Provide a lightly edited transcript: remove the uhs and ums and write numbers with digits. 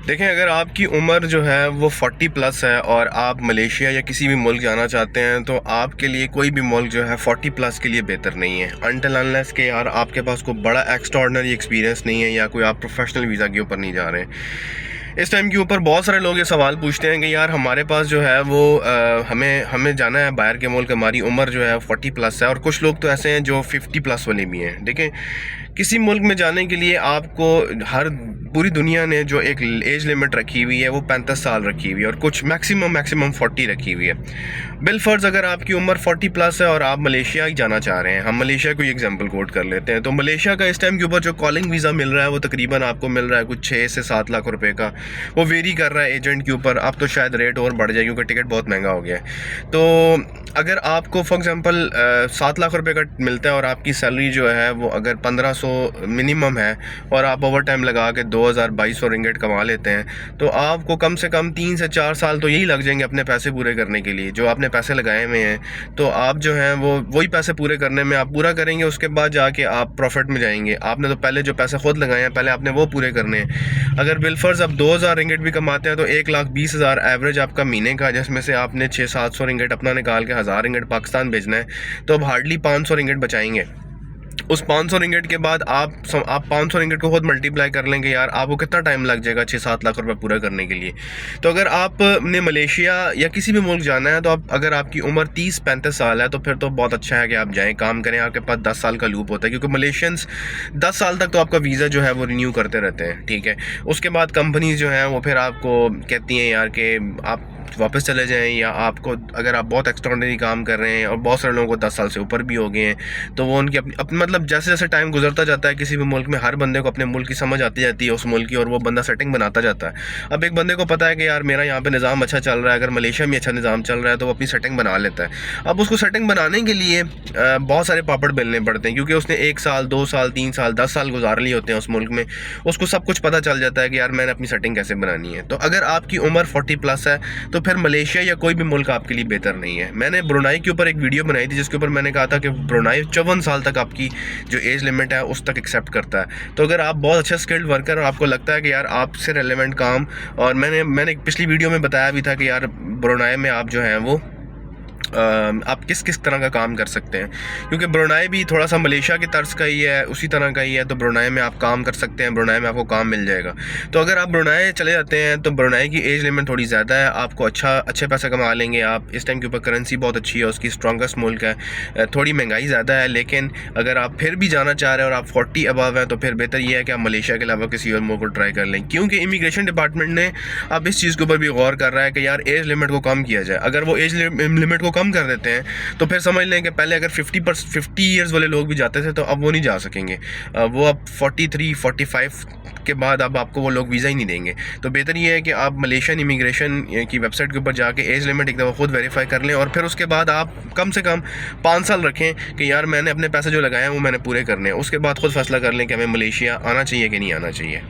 देखें, अगर आपकी उम्र जो है वो 40 प्लस है और आप मलेशिया या किसी भी मुल्क जाना चाहते हैं, तो आपके लिए कोई भी मुल्क जो है 40 प्लस के लिए बेहतर नहीं है, अनटिल अनलेस के यार आपके पास कोई बड़ा एक्स्ट्राऑर्डिनरी एक्सपीरियंस नहीं है या कोई आप प्रोफेशनल वीज़ा के ऊपर नहीं जा रहे हैं। इस टाइम के ऊपर बहुत सारे लोग ये सवाल पूछते हैं कि यार हमारे पास जो है वो हमें जाना है बाहर के मुल्क, हमारी उम्र जो है 40 प्लस है, और कुछ लोग तो ऐसे हैं जो 50 प्लस वाले भी हैं। देखें, किसी मुल्क में जाने के लिए आपको हर पूरी दुनिया ने जो एक एज लिमिट रखी हुई है वो 35 साल रखी हुई है, और कुछ मैक्सिमम 40 रखी हुई है। बिलफर्ज अगर आपकी उम्र 40 प्लस है और आप मलेशिया ही जाना चाह रहे हैं, हम मलेशिया को एग्जांपल कोट कर लेते हैं, तो मलेशिया का इस टाइम के ऊपर जो कॉलिंग वीज़ा मिल रहा है वो तकरीबन आपको मिल रहा है कुछ 6 से 7 लाख रुपए का। वो वेरी कर रहा है एजेंट के ऊपर, अब तो शायद रेट और बढ़ जाए क्योंकि टिकट बहुत महंगा हो गया है। तो अगर आपको फॉर एग्जांपल 7 लाख रुपए का मिलता है और आपकी सैलरी जो है वो अगर 1500 मिनिमम है और आप ओवर टाइम लगा के 2200 रिंगेट कमा लेते हैं, तो आपको कम से कम 3 से 4 साल तो यही लग जाएंगे अपने पैसे पूरे करने के लिए। जो आपने पैसे लगाए हुए हैं, तो आप जो हैं वो वही पैसे पूरे करने में आप पूरा करेंगे, उसके बाद जाके आप प्रॉफिट में जाएंगे। आपने तो पहले जो पैसे खुद लगाए हैं पहले आपने वो पूरे करने हैं। अगर बिलफर्ज आप 2000 रिंगेट भी कमाते हैं तो 1,20,000 एवरेज आपका महीने का, जिसमें से आपने 600-700 रिंगेट अपना निकाल के 1000 रिंगेट पाकिस्तान भेजना है, तो अब हार्डली 500 रिंगेट बचाएंगे। उस 500 रिंगेट के बाद आप 500 रिंगेट को खुद मल्टीप्लाई कर लेंगे, यार आपको कितना टाइम लग जाएगा 6-7 लाख रुपए पूरा करने के लिए। तो अगर आपने मलेशिया या किसी भी मुल्क जाना है, तो आप अगर आपकी उम्र 30-35 साल है तो फिर तो बहुत अच्छा है कि आप जाएं, काम करें। आपके पास 10 साल का लूप होता है, क्योंकि मलेशियंस 10 साल तक तो आपका वीज़ा जो है वो रिन्यू करते रहते हैं, ठीक है। उसके बाद कंपनीज जो हैं वो फिर आपको कहती हैं यार कि आप वापस चले जाएं, या आपको अगर आप बहुत एक्स्ट्राऑर्डिनरी काम कर रहे हैं, और बहुत सारे लोगों को 10 साल से ऊपर भी हो गए हैं, तो वो उनकी अपनी मतलब जैसे जैसे टाइम गुजरता जाता है किसी भी मुल्क में हर बंदे को अपने मुल्क की समझ आती जाती है उस मुल्क की, और वो बंदा सेटिंग बनाता जाता है। अब एक बंदे को पता है कि यार मेरा यहाँ पे निज़ाम अच्छा चल रहा है, अगर मलेशिया में अच्छा निज़ाम चल रहा है, तो वो अपनी सेटिंग बना लेता है। अब उसको सेटिंग बनाने के लिए बहुत सारे पापड़ बेलने पड़ते हैं, क्योंकि उसने 1 साल 2 साल 3 साल 10 साल गुजार लिए होते हैं उस मुल्क में। उसको सब कुछ पता चल जाता है कि यार मैंने अपनी सेटिंग कैसे बनानी है। तो अगर आपकी उम्र 40 प्लस है तो फिर मलेशिया या कोई भी मुल्क आपके लिए बेहतर नहीं है। मैंने ब्रुनाई के ऊपर एक वीडियो बनाई थी जिसके ऊपर मैंने कहा था कि ब्रुनाई 54 साल तक आपकी जो एज लिमिट है उस तक एक्सेप्ट करता है। तो अगर आप बहुत अच्छा स्किल्ड वर्कर और आपको लगता है कि यार आपसे रेलेवेंट काम, और मैंने पिछली वीडियो में बताया भी था कि यार ब्रुनाई में आप जो हैं वो आप किस किस तरह का काम कर सकते हैं, क्योंकि ब्रुनाई भी थोड़ा सा मलेशिया की तर्ज का ही है, उसी तरह का ही है। तो ब्रुनाई में आप काम कर सकते हैं, ब्रुनाई में आपको काम मिल जाएगा। तो अगर आप ब्रुनाई चले जाते हैं तो ब्रुनाई की एज लिमिट थोड़ी ज़्यादा है, आपको अच्छे पैसे कमा लेंगे आप। इस टाइम के ऊपर करेंसी बहुत अच्छी है, उसकी स्ट्रॉन्गेस्ट मुल्क है, थोड़ी महंगाई ज़्यादा है, लेकिन अगर आप फिर भी जाना चाह रहे हैं और आप 40 अबव हैं, तो फिर बेहतर ये है कि आप मलेशिया के अलावा किसी और मुल्क को ट्राई कर लें, क्योंकि इमिग्रेशन डिपार्टमेंट ने अब इस चीज़ के ऊपर भी गौर कर रहा है कि यार एज लिमिट को कम किया जाए। अगर वो एज लिमिट को कम कर देते हैं तो फिर समझ लें कि पहले अगर 50 ईयर्स वाले लोग भी जाते थे तो अब वो नहीं जा सकेंगे, वो अब 43-45 के बाद अब आपको वो लोग वीज़ा ही नहीं देंगे। तो बेहतर ये है कि आप मलेशियन इमिग्रेशन की वेबसाइट के ऊपर जाके एज लिमिट एक दफ़ा खुद वेरीफाई कर लें, और फिर उसके बाद आप कम से कम 5 साल रखें कि यार मैंने अपने पैसे जो लगाए हैं वो मैंने पूरे करने हैं। उसके बाद खुद फैसला कर लें कि हमें मलेशिया आना चाहिए कि नहीं आना चाहिए।